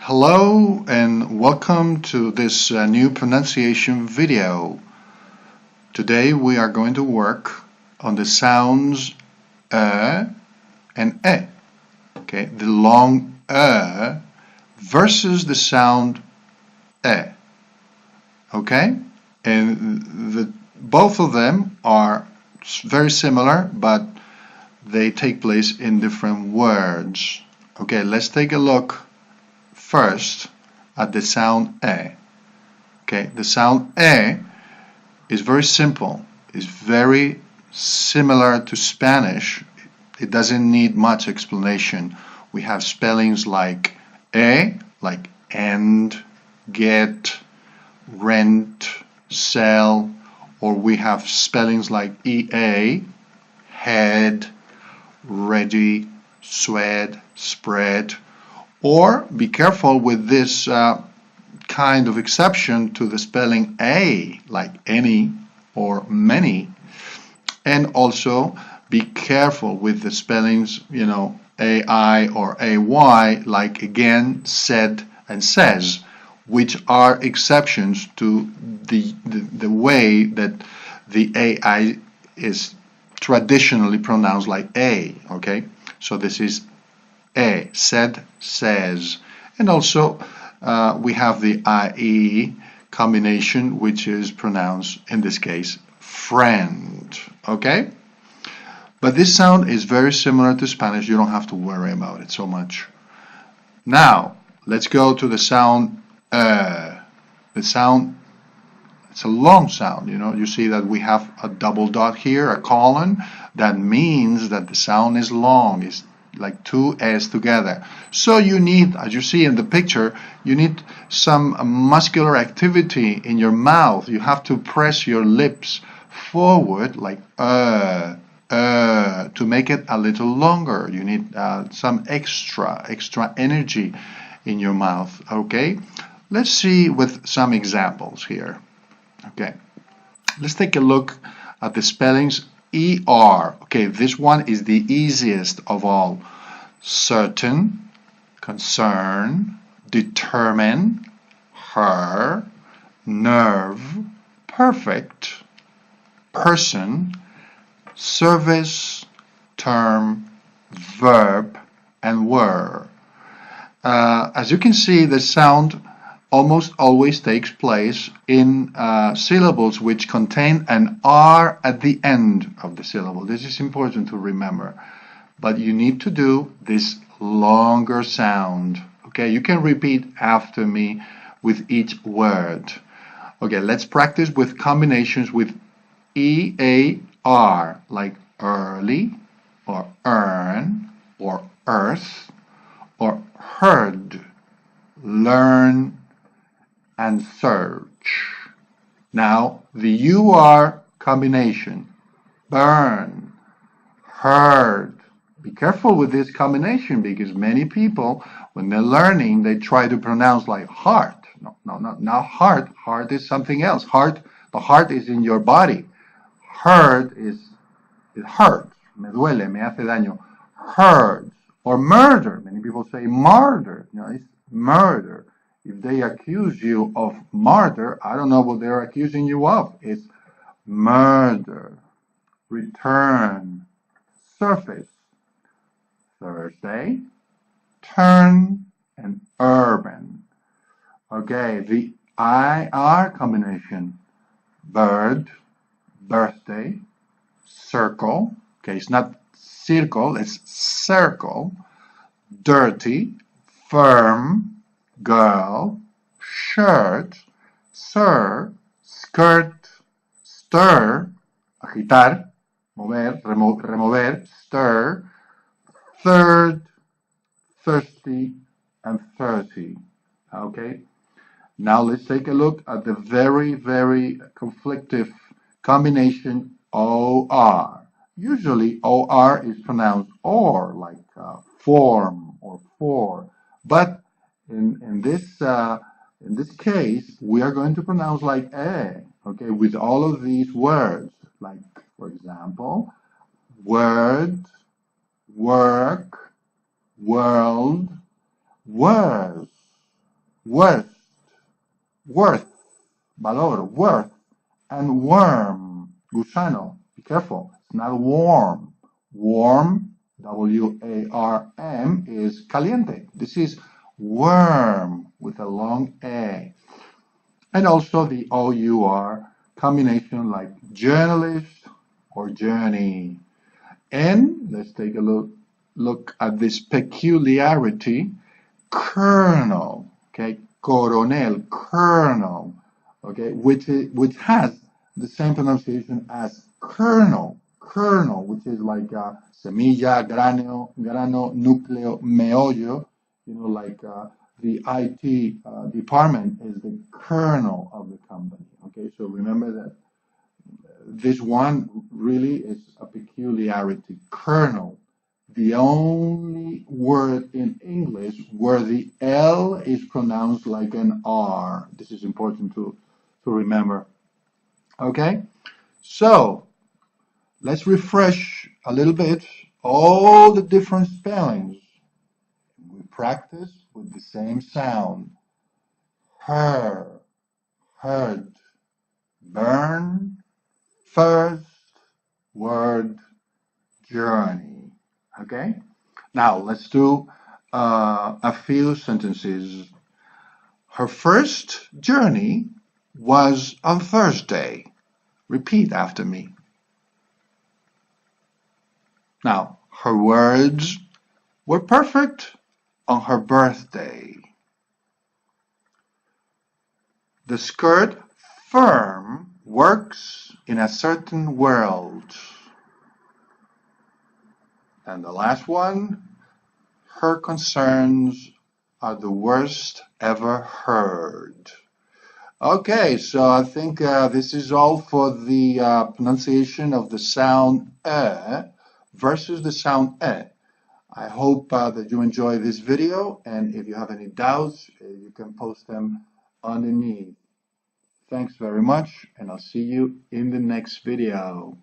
Hello and welcome to this new pronunciation video. Today we are going to work on the sounds and e. Okay, the long versus the sound e. Okay, and both of them are very similar, but they take place in different words. Okay, let's take a look first at the sound e. Okay, the sound e is very simple. It's very similar to Spanish. It doesn't need much explanation. We have spellings like like end, get, rent, sell, or we have spellings like ea, head, ready, sweat, spread. Or be careful with this kind of exception to the spelling a, like any or many. And also be careful with the spellings, ai or ay, like again, said, and says, which are exceptions to the way that the ai is traditionally pronounced like a. Okay, so this is a, said, says. And also we have the IE combination, which is pronounced, in this case, friend. Okay? But this sound is very similar to Spanish. You don't have to worry about it so much. Now, let's go to the sound The sound, it's a long sound, You see that we have a double dot here, a colon. That means that the sound is long. It's like two S's together. So you need, as you see in the picture, you need some muscular activity in your mouth. You have to press your lips forward like to make it a little longer. You need some extra energy in your mouth. Okay, let's see with some examples here. Okay, let's take a look at the spellings. ER. Okay, this one is the easiest of all. Certain, concern, determine, her, nerve, perfect, person, service, term, verb, and were. As you can see, the sound almost always takes place in syllables which contain an R at the end of the syllable. This is important to remember. But you need to do this longer sound. Okay, you can repeat after me with each word. Okay, let's practice with combinations with EAR, like early, or earn, or earth, or heard, learn, and search. Now, the UR combination, burn, heard. Be careful with this combination because many people, when they're learning, they try to pronounce like heart. No, not heart. Heart is something else. The heart is in your body. Heard is it hurts. Me duele, me hace daño. Heard. Or murder. Many people say murder. It's murder. If they accuse you of murder, I don't know what they're accusing you of. It's murder. Return. Surface. Thursday. Turn. And urban. Okay, the IR combination. Bird. Birthday. Circle. Okay, it's not circle, it's circle. Dirty. Firm. Girl, shirt, sir, skirt, stir, agitar, mover, remover, stir, third, thirsty, and 30. Okay, now let's take a look at the very conflictive combination OR. Usually OR is pronounced or, like form or for, but in this case, we are going to pronounce like a, okay, with all of these words, like, for example, word, work, world, words. worth, worth, valor, worth, and worm, gusano. Be careful, it's not warm. Warm, W-A-R-M, is caliente. This is worm with a long A. And also the O-U-R combination like journalist or journey. And let's take a look at this peculiarity, colonel, okay, coronel, colonel, okay, which has the same pronunciation as kernel, which is like semilla, grano, núcleo, meollo, like the IT department is the kernel of the company. Okay, so remember that this one really is a peculiarity, kernel. The only word in English where the L is pronounced like an R. This is important to remember. Okay, so let's refresh a little bit all the different spellings. We practice with the same sound. Her, heard, burn, first, word, journey. Okay, now let's do a few sentences. Her first journey was on Thursday. Repeat after me. Now, her words were perfect on her birthday. The skirt firm works in a certain world. And the last one, her concerns are the worst ever heard. Okay, so I think this is all for the pronunciation of the sound versus the sound e. I hope that you enjoy this video, and if you have any doubts, you can post them underneath. Thanks very much, and I'll see you in the next video.